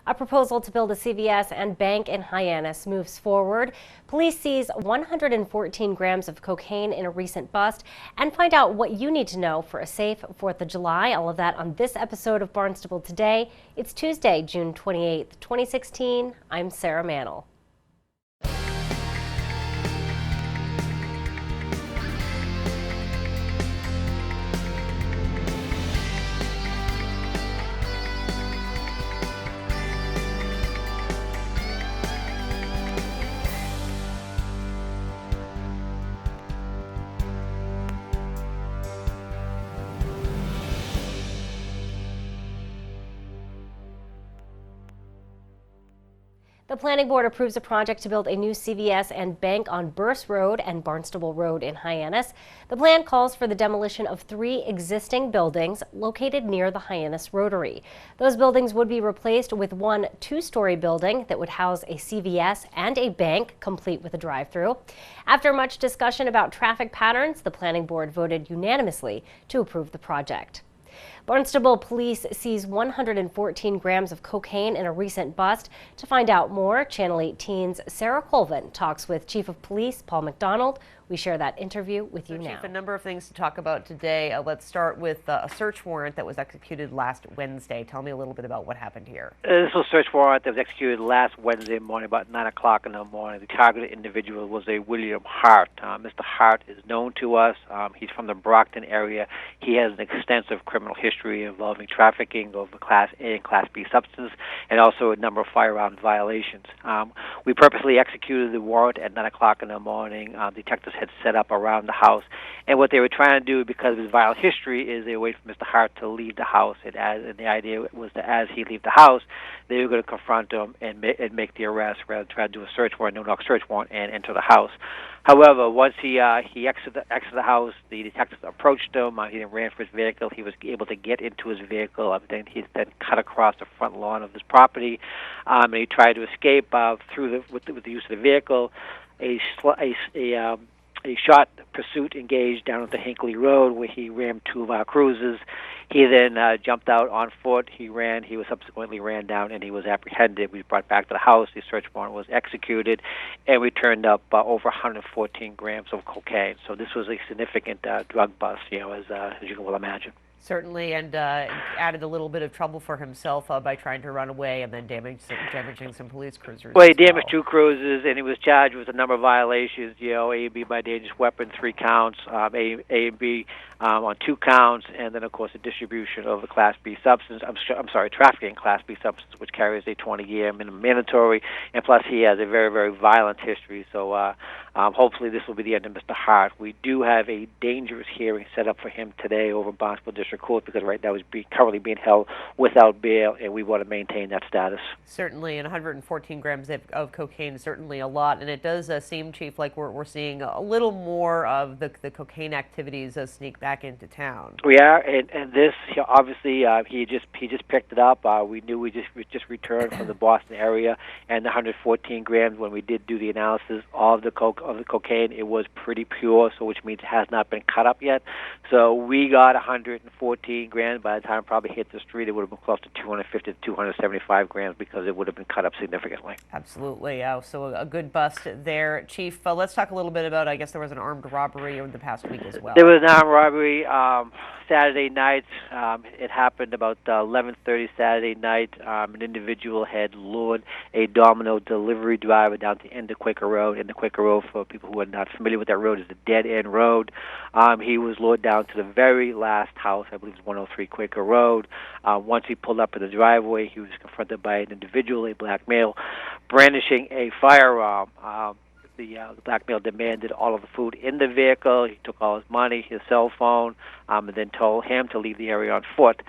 A proposal to build a CVS and bank in Hyannis moves forward. Police seize 114 grams of cocaine in a recent bust and find out what you need to know for a safe 4th of July. All of that on this episode of Barnstable Today. It's Tuesday, June 28th, 2016. I'm Sarah Mannel. The Planning Board approves a project to build a new CVS and bank on Burse Road and Barnstable Road in Hyannis. The plan calls for the demolition of 3 existing buildings located near the Hyannis Rotary. Those buildings would be replaced with one 2-story building that would house a CVS and a bank, complete with a drive-through. After much discussion about traffic patterns, the Planning Board voted unanimously to approve the project. Barnstable police seize 114 grams of cocaine in a recent bust. To find out more, Channel 18's Sarah Colvin talks with Chief of Police Paul McDonald. We share that interview with you now. Chief, a number of things to talk about today. Let's start with a search warrant that was executed last Wednesday. Tell me a little bit about what happened here. This was a search warrant that was executed last Wednesday morning, about 9 o'clock in the morning. The targeted individual was a William Hart. Mr. Hart is known to us. He's from the Brockton area. He has an extensive criminal history involving trafficking of Class A and Class B substances, and also a number of firearms violations. We purposely executed the warrant at 9 o'clock in the morning. Detectives had set up around the house, and what they were trying to do, because of his violent history, is they wait for Mr. Hart to leave the house, and the idea was that as he leave the house, they were going to confront him and make the arrest, rather than try to do a search warrant, no-knock search warrant, and enter the house. However, once he exited the house, the detectives approached him. He ran for his vehicle. He was able to get into his vehicle. Then he cut across the front lawn of his property, and he tried to escape with the use of the vehicle. A shot pursuit engaged down at the Hinckley Road, where he rammed 2 of our cruisers. He then jumped out on foot. He was subsequently ran down, and he was apprehended. We brought back to the house. The search warrant was executed, and we turned up over 114 grams of cocaine. So this was a significant drug bust, as you can well imagine. Certainly, and added a little bit of trouble for himself by trying to run away and then damaging some police cruisers. Well, he damaged 2 cruisers, and he was charged with a number of violations. A and B by dangerous weapon, 3 counts. A and B on 2 counts, and then of course the distribution of the Class B substance. I'm sorry, trafficking Class B substance, which carries a 20-year minimum mandatory, and plus he has a very, very violent history. So hopefully this will be the end of Mr. Hart. We do have a dangerous hearing set up for him today over Barnstable District Court, because right now he's currently being held without bail, and we want to maintain that status. Certainly, and 114 grams of cocaine is certainly a lot, and it does seem, Chief, like we're seeing a little more of the cocaine activities sneak back into town. We are, and this obviously he just picked it up. We knew we just returned from the Boston area, and the 114 grams, when we did do the analysis of the cocaine, it was pretty pure, so which means it has not been cut up yet. So we got 114 grams. By the time it probably hit the street, it would have been close to 250 to 275 grams, because it would have been cut up significantly. Absolutely. So a good bust there. Chief, let's talk a little bit about, I guess there was an armed robbery over the past week as well. There was an armed robbery Saturday night. It happened about 11:30 Saturday night. An individual had lured a Domino delivery driver down to the end of Quaker Road. And the Quaker Road, for people who are not familiar with that road, is a dead-end road. He was lured down to the very last house, I believe it's 103 Quaker Road. Once he pulled up in the driveway, he was confronted by an individual, a black male, brandishing a firearm. The black male demanded all of the food in the vehicle. He took all his money, his cell phone, and then told him to leave the area on foot.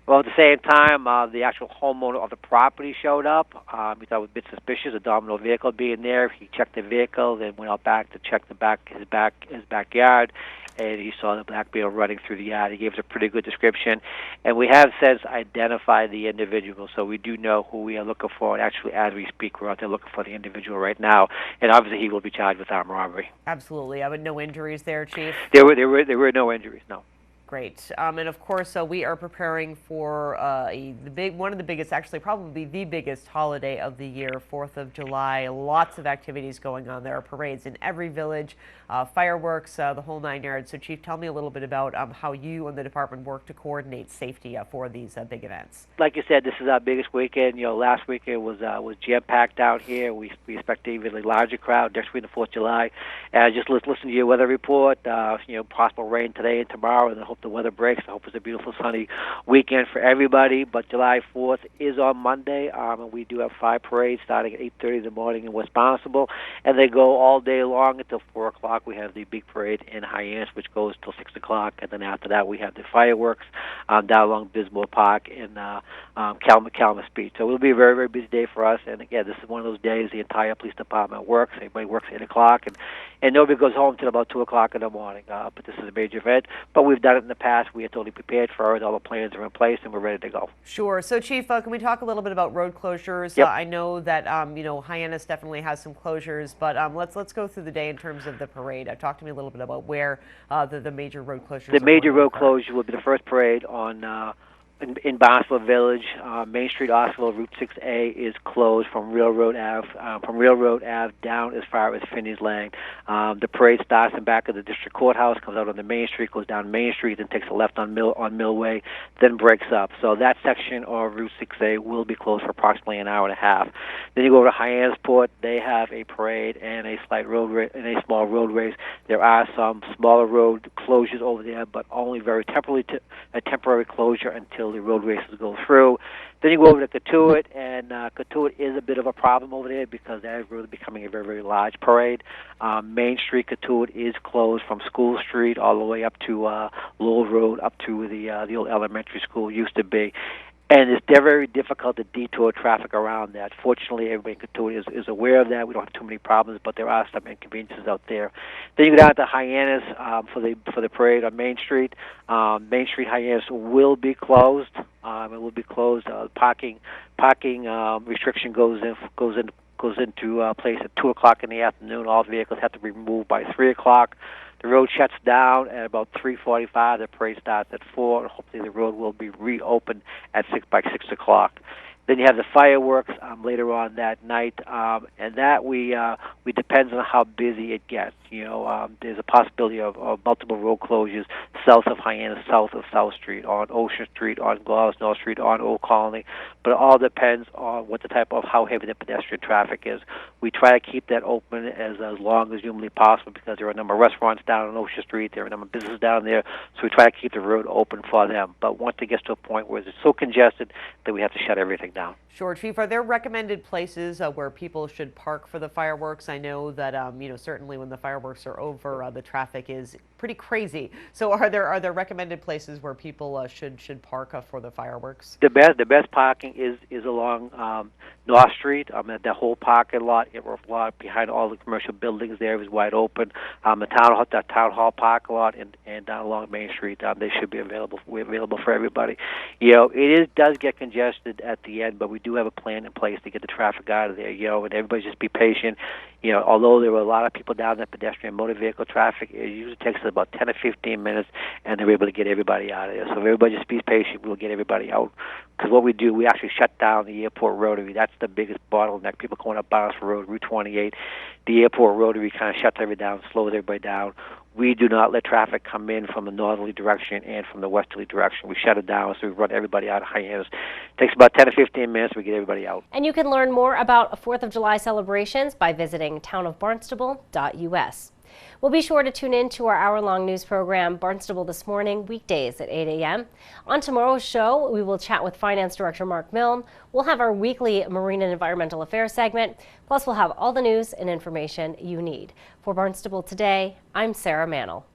Well, at the same time, the actual homeowner of the property showed up. He thought it was a bit suspicious, a Domino vehicle being there. He checked the vehicle, then went out back to check his backyard, and he saw the black male running through the yard. He gave us a pretty good description, and we have since identified the individual, so we do know who we are looking for. And actually, as we speak, we're out there looking for the individual right now, and obviously he will be charged with armed robbery. Absolutely. But no injuries there, Chief? There were no injuries, no. Great. And of course, we are preparing for one of the biggest, actually probably the biggest holiday of the year, 4th of July. Lots of activities going on. There are parades in every village, fireworks, the whole 9 yards. So Chief, tell me a little bit about how you and the department work to coordinate safety for these big events. Like you said, this is our biggest weekend. Last weekend was jam-packed down here. We expect an even larger crowd next week, the 4th of July. Just listen to your weather report. Possible rain today and tomorrow, and I hope the weather breaks. I hope it's a beautiful sunny weekend for everybody. But July 4th is on Monday, and we do have 5 parades starting at 8:30 in the morning in West Barnstable, and they go all day long until 4 o'clock. We have the big parade in Hyannis, which goes till 6 o'clock, and then after that we have the fireworks down along Bismore Park in Calumet Beach. So it'll be a very, very busy day for us. And again, this is one of those days the entire police department works. Everybody works at 8 o'clock, and nobody goes home till about 2 o'clock in the morning. But this is a major event. But we've done it in the past. We are totally prepared for it. All the plans are in place, and we're ready to go. Sure. So, Chief, can we talk a little bit about road closures? Yep. I know that Hyannis definitely has some closures, but let's go through the day in terms of the parade. Talk to me a little bit about where the major road closures. The major road closure will be the first parade on in Barnstable Village. Main Street, Osceola, Route 6A is closed from Railroad Ave down as far as Finney's Lane. The parade starts in back of the district courthouse, comes out on the Main Street, goes down Main Street, then takes a left on Millway, then breaks up. So that section of Route 6A will be closed for approximately an hour and a half. Then you go to Hyannisport. They have a parade and a small road race. There are some smaller road closures over there, but only very temporary closure until the road races go through. Then you go over to Cotuit, and Cotuit is a bit of a problem over there because that is really becoming a very, very large parade. Main Street, Cotuit is closed from School Street all the way up to Lowell Road, up to the old elementary school used to be. And it's very difficult to detour traffic around that. Fortunately, everybody in Cotuit is aware of that. We don't have too many problems, but there are some inconveniences out there. Then you go down to Hyannis for the parade on Main Street. Main Street Hyannis will be closed. It will be closed. Parking restriction goes into place at 2 o'clock in the afternoon. All vehicles have to be removed by 3 o'clock. The road shuts down at about 3:45. The parade starts at 4, and hopefully the road will be reopened at 6 o'clock. Then you have the fireworks later on that night, and that we depends on how busy it gets. There's a possibility of multiple road closures south of Hyannis, south of South Street, on Ocean Street, on North Street, on Old Colony. But it all depends on how heavy the pedestrian traffic is. We try to keep that open as long as humanly possible because there are a number of restaurants down on Ocean Street. There are a number of businesses down there, so we try to keep the road open for them. But once it gets to a point where it's so congested that we have to shut everything down. Sure, Chief. Are there recommended places where people should park for the fireworks? I know that certainly when the fireworks are over, the traffic is pretty crazy. So are there recommended places where people should park for the fireworks? The best parking is along North Street. The whole parking lot, behind all the commercial buildings there is wide open. The town hall parking lot and down along Main Street, they should be available for everybody. It does get congested at the end, but we do have a plan in place to get the traffic out of there. And everybody just be patient. Although there were a lot of people down in the pedestrian motor vehicle traffic, it usually takes us about 10 or 15 minutes, and they're able to get everybody out of there. So if everybody just be patient, we'll get everybody out. Because what we do, we actually shut down the airport rotary. That's the biggest bottleneck. People going up Barnstable Road, Route 28. The airport rotary kind of shuts everybody down, slows everybody down. We do not let traffic come in from the northerly direction and from the westerly direction. We shut it down, so we run everybody out of Hyannis. It takes about 10 to 15 minutes. We get everybody out. And you can learn more about 4th of July celebrations by visiting townofbarnstable.us. We'll be sure to tune in to our hour-long news program, Barnstable This Morning, weekdays at 8 a.m. On tomorrow's show, we will chat with Finance Director Mark Milne. We'll have our weekly Marine and Environmental Affairs segment. Plus, we'll have all the news and information you need. For Barnstable Today, I'm Sarah Mannel.